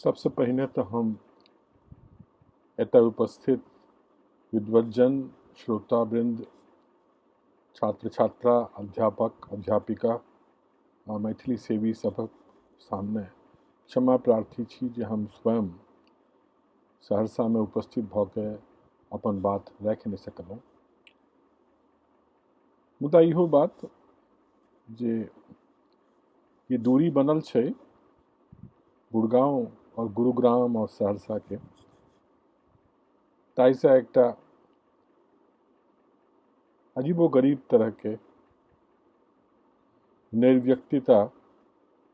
सबसे पहिने तऽ हम एतय उपस्थित विद्वज्जन, श्रोतावृंद, छात्र छात्रा, अध्यापक अध्यापिका आ मैथिली सेवी सभक सामने क्षमा प्रार्थी छी जे हम स्वयं सहरसामे उपस्थित भऽ के अपन बात राखि नहि सकलहुँ। मुदा इहो बात जे ये दूरी बनल छै गुड़गांव और गुरुग्राम और सहरसा के, ताहिसँ एकटा अजीबो गरीब तरह के निर्व्यक्तिता,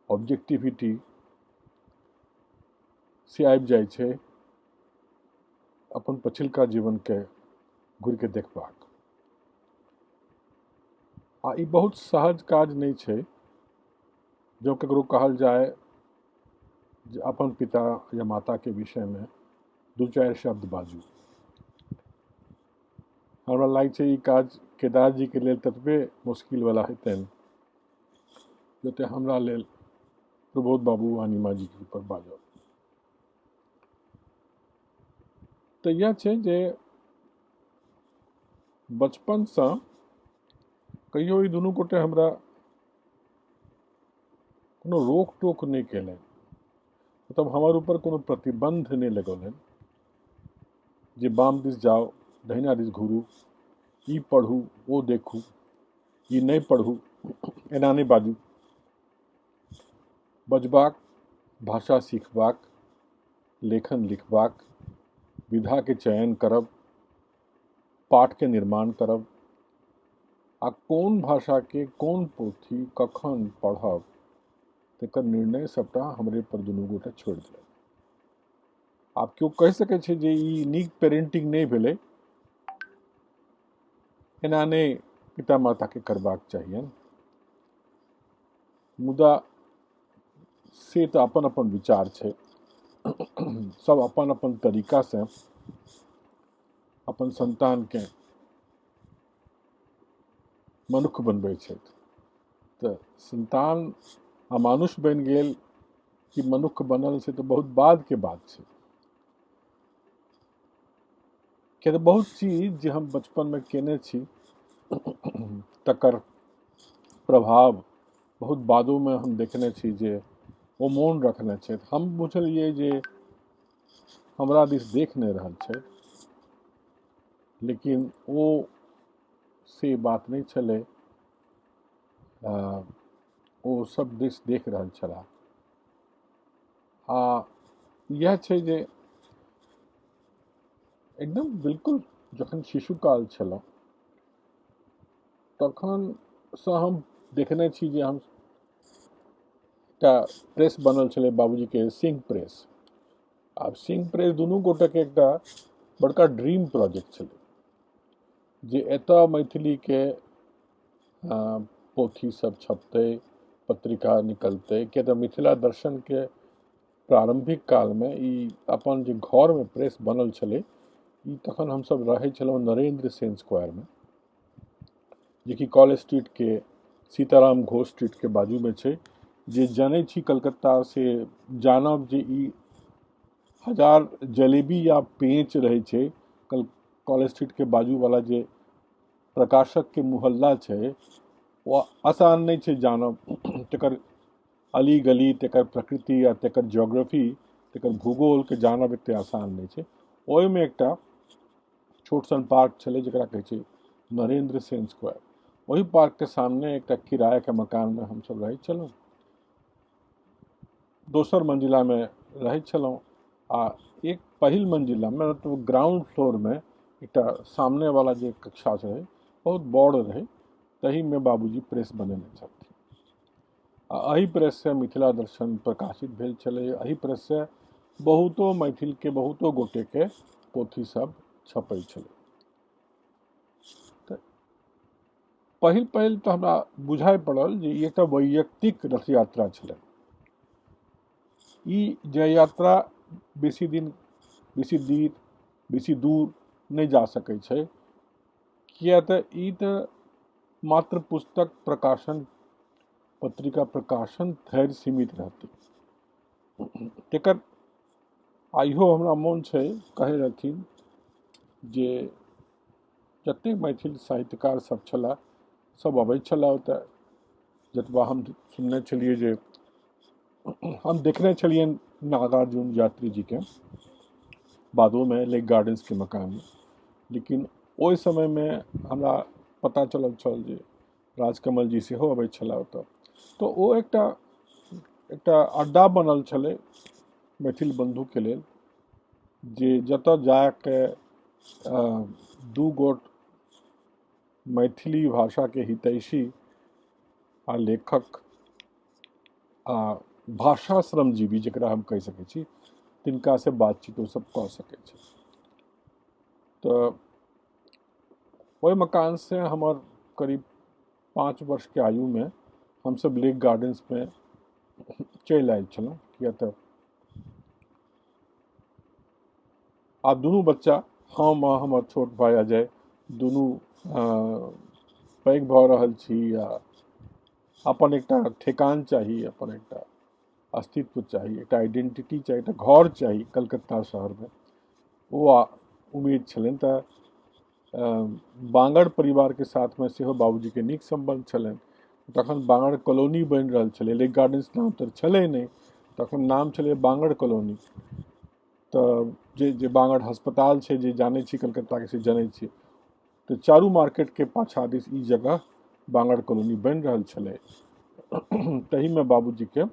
ऑब्जेक्टिविटी से आबि जाइ छै अपन पछिलका जीवन के घुरि के देखबाक। आ ई बहुत सहज काज नहीं छै जो ककरो कहल जाए जे अपन पिता या माता के विषय में दू चारि शब्द बाजू। हमरा लागै छै ई काज केदार जी के लेल ततबे मुश्किल वाला हेतनि जते हमरा लेल प्रबोध बाबू आ नीमा जी के ऊपर बाजब। तऽ यह छै जे बचपनसँ कहियो ई दुनू गोटे हमरा कोनो रोक टोक नहीं केलनि, मतलब हमर ऊपर कोनो प्रतिबंध नहीं लगौलनि जे बाम दिस जाओ, दहिना दिस घूरू, ई पढ़ू, ओ देखू, ई नहीं पढ़ू, एना नहीं बाजू। बजबाक, भाषा सीखबाक, लेखन लिखबाक, विधा के चयन करब, पाठ के निर्माण करब आ कोन भाषा के कोन पोथी कखन पढ़ब तेकर निर्णय सबटा हमरे पर दुनू गोटे छोड़ि देलनि। आब केओ कहि सकै छै जे ई नीक पेरेंटिंग नहीं भेलै, एना नहीं पिता माता के करबाक चाहियनि, मुदा से तऽ अपन अपन विचार छै। सब अपन अपन तरीका से अपन संतान के मनुष्य बनबै छथि। तऽ संतान अमानुष बनि गेल कि मनुष्य बनल से तऽ बहुत बाद के बात छै। किया तऽ बहुत चीज जे हम बचपन में केने छी तकर प्रभाव बहुत बादो में हम देखने छी जे ओ मोन रखने छथि। हम बुझलियै जे हमरा दिस देख नहीं रहल छै, लेकिन ओ से बात नहीं छलै, ओ सब दिस देख रहल छलाह। आ यह छै जे एकदम बिल्कुल जखन शिशुकाल छलहुँ तखन से हम देखने छी जे हम एकटा प्रेस बनल छलै बाबूजी के, सिंह प्रेस। आब सिंह प्रेस दुनू गोटे के एकटा बड़का ड्रीम प्रोजेक्ट छलै जे एतऽ मैथिली के पोथी सब छपतै, पत्रिका निकलतै। किया तऽ मिथिला दर्शन के प्रारंभिक काल में ई अपन जे घर में प्रेस बनल छलै, ई तखन हमसब रहै छलहुँ नरेंद्र सेन स्क्वायर में, जेकि कॉलेज स्ट्रीट के सीताराम घोष स्ट्रीट के बाजू में छै। जे जानै छी कलकत्ता से जानब जे ई 1000 जलेबी या पेंच रहे छै कॉलेज स्ट्रीट के बाजू वाला जे प्रकाशक के मोहल्ला छै, वो आसान नहीं छै जानब। तकर अली गली, तकर प्रकृति या तकर ज्योग्राफी, तकर भूगोल के जानब एते आसान नहीं छै। ओहि में एकटा छोट सन पार्क छलै जकरा कहै छै नरेंद्र सेन स्क्वायर। वही पार्क के सामने एकटा किराया के मकान में हम सब रहै छलहुँ। दोसर मंजिला में रहै छलहुँ आ एक पहिल मंजिला में, मतलब ग्राउंड फ्लोर में एकटा सामने वाला जे कक्षा छै बहुत बड़ रहे, तही में बाबूजी प्रेस बनेने छलखिन। आ एही प्रेस से मिथिला दर्शन प्रकाशित भेल छलै। एही प्रेस से बहुतो मैथिल के बहुतो गोटे के पोथी सब छपै छलै। पहिल पहिल तऽ हमरा बुझाइ पड़ल जे ई एकटा वैयक्तिक रथ यात्रा छलै। ई जय यात्रा बेसी दिन, बेसी दूर नहीं जा सकै छै। किया तऽ ई तऽ मात्र पुस्तक प्रकाशन, पत्रिका प्रकाशन धरि सीमित रहतै। तेकर आ इहो हमरा मोन छै कहै रहथिन जे जतेक मैथिल साहित्यकार सब छलाह सब अबैत छलाह ओतऽ। जतबा हम सुनने छलिए जे हम देखने छलियनि नागार्जुन यात्री जी के बादो में लेक गार्डन्स के मकान में, लेकिन ओहि समय में हमरा पता चलल छल जे राजकमल जी सेहो अबैत छलाह ओतऽ। तो ओ एकटा एकटा अड्डा बनल छलै मैथिल बंधु के लेल, जे जतऽ जाके दू गोट मैथिली भाषा के हितैषी आ लेखक आ भाषा श्रमजीवी जकरा हम कहि सकै छी तिनका से बातचीत ओ सब कऽ सकै छै। तऽ ओहि मकान से हमर करीब 5 वर्ष के आयु में हम सब लेक गार्डन्स में चलि आयल छलहुँ। किया तऽ आब दुनू बच्चा, हम आ हमर छोट भाई अजय, दुनू पैघ भऽ रहल छी आ अपन एकटा ठेकान चाही, अपन एकटा अस्तित्व चाही, एकटा आइडेंटिटी चाही, एकटा घर चाही कलकत्ता शहर में। ओ उम्मीद छलनि। तऽ बांगड़ परिवार के साथ में सेहो बाबूजी के नीक संबंध छलनि। तखन बांगड़ कॉलोनी बनि रहल छलै, लेक गार्डन्स नाम तऽ छलै नहि, तखन नाम छलै बांगड़ कॉलोनी। तऽ जे बांगड़ अस्पताल छै जे जानै छी कलकत्ता के से जानै छी। तऽ चारू मार्केट के पाछा दिस ई जगह बांगड़ कॉलोनी बनि रहल छलै। तही में बाबूजी के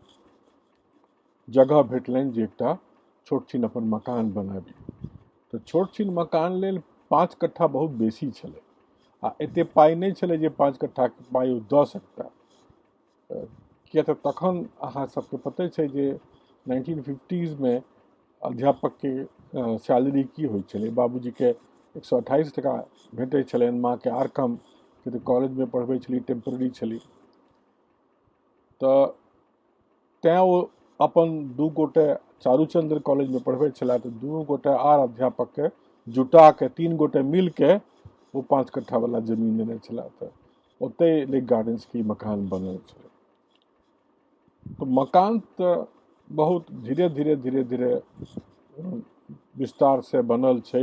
जगह भेटलनि जे एकटा छोट छीन अपन मकान बनाबी। तऽ छोट छीन मकान लेल 5 कट्ठा बहुत बेसी छलै, आ एते पाइ नहि छलै जे 5 कट्ठा के पाइ ओ दऽ सकता। किया तऽ तखन अहाँ सबके पते छै जे 1950s में अध्यापक के सैलरी की होइ छलै। बाबूजी के 128 टका भेटै छलनि, माँ के आरकम के तऽ कॉलेज में पढ़बै छली, टेम्पररी छली। तऽ तैं ओ अपन दू गोटे चारूचंद्र कॉलेज में पढ़बै छला, तऽ दुनू गोटे आर अध्यापक के जुटा के 3 गोटे मिल के वो 5 कट्ठा वाला जमीन लेने छला। तऽ ओते लेक गार्डन्स की मकान बनल छलै। तो मकान तऽ बहुत धीरे धीरे विस्तार से बनल छै।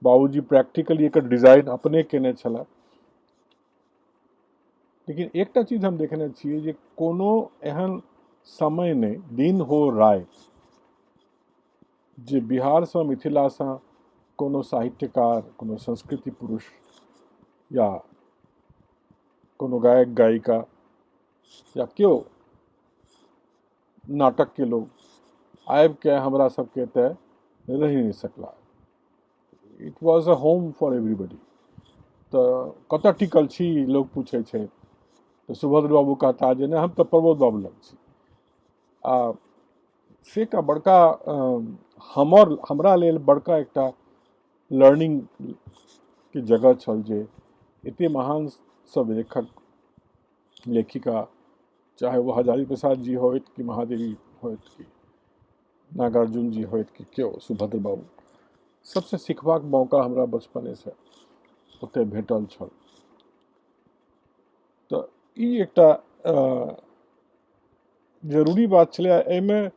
बाबूजी प्रैक्टिकली एकर डिजाइन अपने केने छला। लेकिन एकटा चीज हम देखने छियै जे कोनो एहन समय नहीं, दिन हो राति, जे बिहार से मिथिला से कोनो साहित्यकार, कोनो संस्कृति पुरुष या कोनो गायक गायिका या केओ नाटक के लोग आबि के हमरा सबके एतऽ रहि नहीं सकला। It was a home for everybody. तऽ कतऽ टिकल छी लोग पूछे छै, तो सुभद्र बाबू कहता जे नहीं हम तो प्रमोद बाबू लग छी। आ से एकटा बड़का हमरा लेल बड़का एकटा लर्निंग के जगह छल जे एते महान सब लेखक लेखिका, चाहे वो हजारी प्रसाद जी होइत कि महादेवी होइत कि नागार्जुन जी होइत कि केओ सुभद्र बाबू, सबसे सिखबाक मौका हमरा बचपने से ओते भेटल छल। तऽ ई एकटा जरूरी बात छलै। एहिमे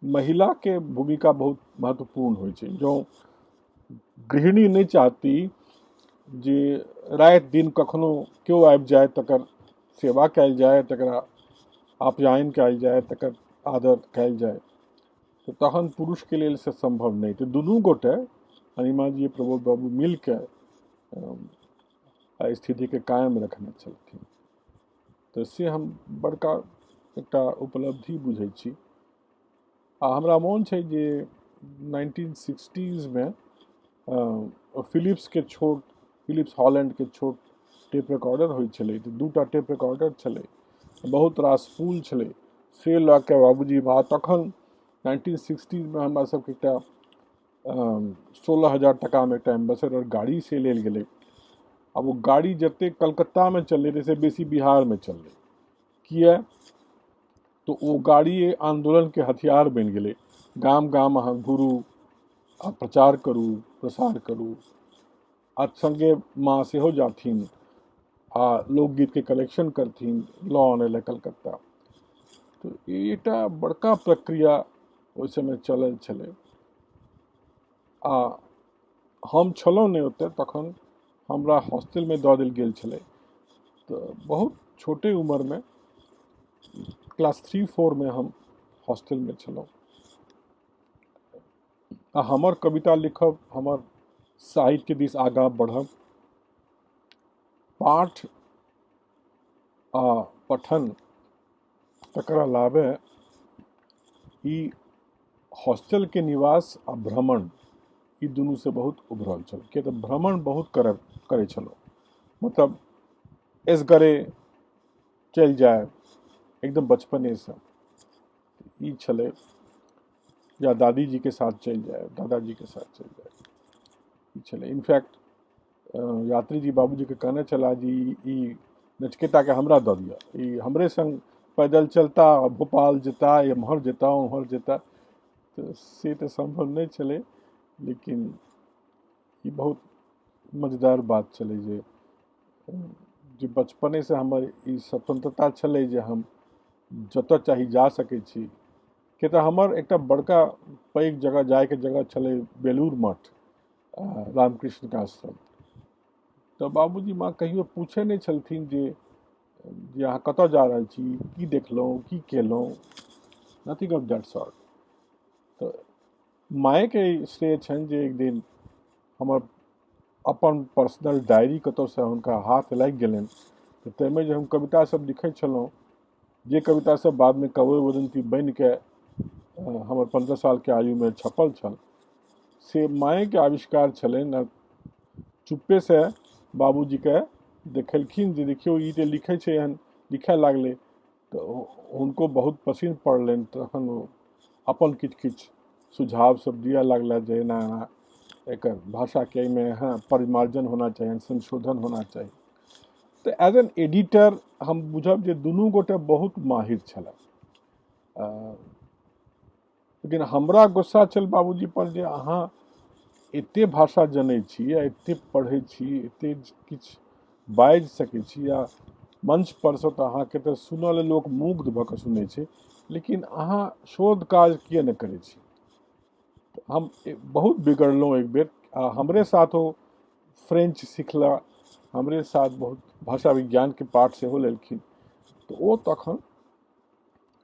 महिला के भूमिका बहुत महत्वपूर्ण होइ छै। जो गृहिणी नहीं चाहती जे राति दिन कखनो केओ आबि जाए तकर सेवा कयल जाए, तकरा आप्यायन कयल जाए, तकर आदर कयल जाए, तो तहन पुरुष के लेल से संभव नहीं। तो दुनू गोटे अनिमा जी, प्रमोद बाबू मिल के स्थिति के कायम रखने छलखिन। तो से हम बड़का एकटा उपलब्धि बुझै छी। आ हमरा मोन छै जे 1960s में फिलिप्स हॉलैंड के छोट टेप रिकॉर्डर होइ छलै। तऽ 2टा टेप रिकॉर्डर छलै, बहुत रास स्पूल छलै, से लऽ के बाबूजी तखन 1960s में हमरा सबके एकटा 16,000 टका में एकटा एम्बेसडर गाड़ी से लेल गेलै। अब वो गाड़ी जते कलकत्ता में चललै रहै से बेसी बिहार में चललै। किया तो वो गाड़ी आंदोलन के हथियार बनि गेलै। गाम गाम अहाँ घुरू आ प्रचार करू, प्रसार करू, आ संगे माँ सेहो जाथिन आ लोकगीत के कलेक्शन करथिन लऽ आनै लए कलकत्ता। तो एकटा बड़का प्रक्रिया ओहि समय चलल छलै। आ हम छलहुँ नहि ओतऽ तखन, हमरा हॉस्टलमे दऽ देल गेल छलै। तऽ बहुत छोटे उम्रमे, क्लास 3-4 में हम हॉस्टलमे छलहुँ। आ हमर कविता लिखब, हमर साहित्य दिस आगाँ बढ़ब, पाठ आ पठन तकर अलावे ई हॉस्टलके निवास आ भ्रमण, ई दुनू से बहुत उभरल छल। किया तऽ भ्रमण बहुत करै छलहुँ, मतलब एसगरे चलि जाए एकदम बचपनेसँ। ई छलै, या दादी जी के साथ चलि जाए, दादाजी के साथ चलि जाए, ई छलै। इनफैक्ट यात्री जी बाबूजी के कहने छला जी ई नचकेता के हमरा दऽ दिअ, ई हमरे संग पैदल चलता, भोपाल जेता, एम्हर जेता, ओम्हर जेता। तऽ से तऽ संभव नहीं छलै, लेकिन ई बहुत मजेदार बात छलै जे बचपने से हमर ई स्वतंत्रता छलै जे हम जतऽ चाही जा सकै छी। कि तऽ हमर एकटा बड़का पैघ जगह जायके जगह छलै बेलूर मठ, रामकृष्णके आश्रम। तऽ बाबूजी माँ कहियो पूछे नहीं छलथिन जे अहाँ कतऽ जा रहल छी, की देखलहुँ, की केलहुँ, नथिंग ऑफ दैट सॉर्ट। तऽ मायके श्रेय छनि जे एक दिन हमर अपन पर्सनल डायरी कतऽसँ हुनका हाथ लागि गेलनि, तऽ ताहिमे जे हम कविता सब लिखै छलहुँ, जे कविता सब बादमे कवि वदंती बनि के हमर 15 सालके आयुमे छपल छल, से मायके आविष्कार छलनि। चुप्पे से बाबूजीके देखेलखिन जे देखियौ ई जे लिखै छै, एहन लिखै लागलै। तऽ हुनको बहुत पसिन पड़लनि। तखन ओ अपन किछु किछु सुझाव सब दिए लागला जे एना एना एकर भाषाके एहिमे परिमार्जन होना चाही, संशोधन होना चाही। तऽ एज एन एडिटर हम बुझब जे दुनू गोटे बहुत माहिर छलै। लेकिन हमरा गुस्सा छल बाबूजी पर जे अहाँ एते भाषा जनै छी, आ एते पढ़ै छी, एते किछु बाजि सकै छी, आ मंच पर सँ तऽ अहाँके तऽ सुनऽ लेल लोक मुग्ध भऽ कऽ सुनै छै, लेकिन अहाँ शोध काज किए नहि करै छी। हम बहुत बिगड़लहुँ एक बेर। आ हमरे साथ ओ फ्रेंच सिखला, हमरे साथ बहुत भाषा विज्ञानके पाठ सेहो लेलखिन। तऽ ओ तखन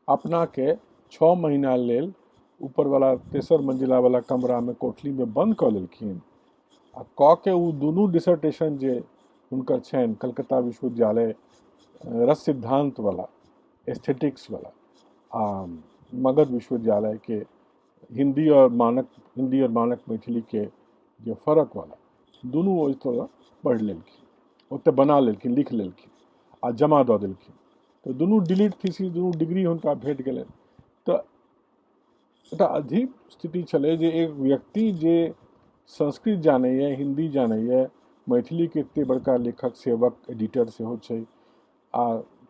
अपनाके 6 महीना लेल ऊपरवला 3 मंजिला वाला कमरामे, कोठलीमे बंद कऽ लेलखिन। आ कऽ के ओ दुनू डिसर्टेशन जे हुनकर छनि कलकत्ता विश्वविद्यालय रस सिद्धांत वाला, एस्थेटिक्स वाला, आ मगध विश्वविद्यालय के हिंदी और मानक मैथिली के जे फर्क वाला, दुनू ओहि तरह पढ़ि लेलखिन, ओतऽ बना लेलखिन, लिख लेलखिन आ जमा दऽ देलखिन। तऽ दुनू डिलीट थीसिस, दुनू डिग्री हुनका भेट गेलनि। तऽ एकटा अजीब स्थिति छलै जे एक व्यक्ति जे संस्कृत जानैए, हिंदी जानैए, मैथिलीके एते बड़का लेखक, सेवक, एडिटर सेहो छै, आ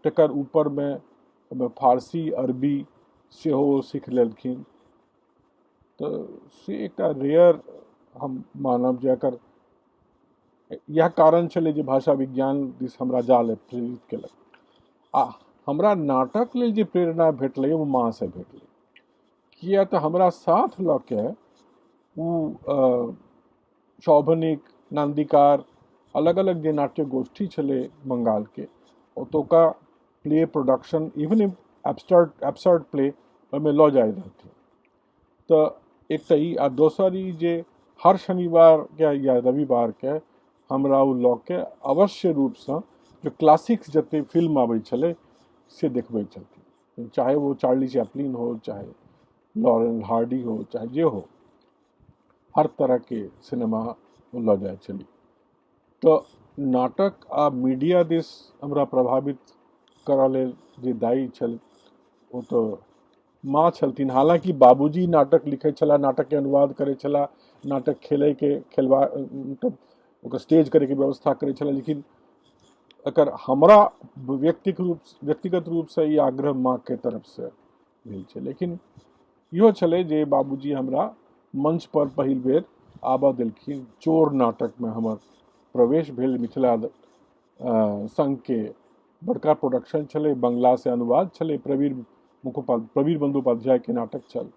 तकर ऊपरमे फारसी, अरबी सेहो सीख लेलखिन। तऽ से एकटा रेयर हम मानब जे एकर इएह कारण छलै जे भाषा विज्ञान दिस हमरा जाले प्रेरित केलक। आ हमरा नाटक लेल जे प्रेरणा भेटलै ओ माँसँ भेटलै। किया तऽ हमरा साथ लऽ के ओ शौभनिक, नन्दिकार, अलग अलग जे नाट्य गोष्ठी छलै बंगालके, ओतुका play production, even absurd play ओहिमे लऽ जाइ रहथिन। तऽ एक तऽ ई, आ दोसर ई जे हर शनिवारके या रविवारके हमरा ओ लऽ के अवश्य रूपसँ जो क्लासिक्स जते फिल्म आबै छलै से देखबै छलखिन, चाहे वो चार्ली चैपलिन हो, चाहे लॉरेल हार्डी हो, चाहे जे हो, हर तरह के सिनेमा वो लऽ जाइ छली। तऽ नाटक आ मीडिया दिस हमरा प्रभावित करऽ लेल जे दायी छल ओ तऽ माँ छलथिन। हालांकि बाबूजी नाटक लिखै छला, नाटक के अनुवाद करै छला, नाटक खेलवा मतलब ओकर स्टेज करैके व्यवस्था करै छला, लेकिन एकर हमरा व्यक्तिगत रूपसँ ई आग्रह माँके तरफसँ भेल छै। लेकिन इहो छलै जे बाबूजी हमरा मंच पर पहिल बेर आबऽ देलखिन। चोर नाटकमे हमर प्रवेश भेल। मिथिला संघके बड़का प्रोडक्शन छलै, बंगला से अनुवाद छलै, प्रवीर बंदोपाध्याय के नाटक छल।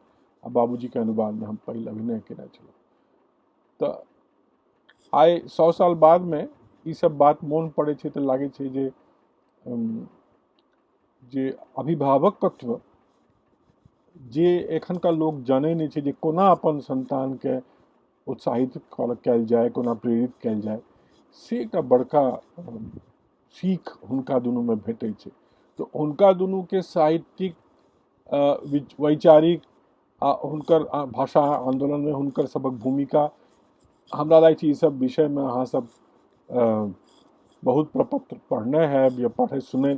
आ बाबूजी के अनुवाद में हम पहिल अभिनय केने छलहुँ। तऽ आइ 100 साल बाद में ई सब बात मोन पड़े छै तऽ लागे छै जे अभिभावकत्व जे एखनका लोग जानै नहीं छै जे कोना अपन संतान के उत्साहित कयल जाय, कोना प्रेरित कयल जाय, से एकटा बड़का सीख हुनका दुनू में भेटै छै। तो हुनका दुनू के साहित्यिक वैचारिक आ हुनकर भाषा आंदोलन में हुनकर सबक भूमिका हमरा लागै छै ई सब विषय में अहाँ सब बहुत प्रपत्र पढ़ने हैब या पढ़े सुने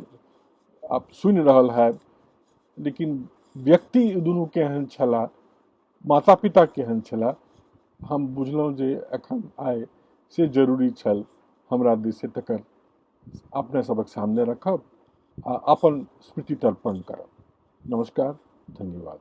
आप सुनि रहल हैब, लेकिन व्यक्ति दुनू केहन छला, माता पिता केहन छला, हम बुझलहुँ जे एखन आइ से जरूरी छल हमरा दिस तकर अपने सबक सामने रखब आ अपन स्मृति तर्पण करब। नमस्कार, धन्यवाद।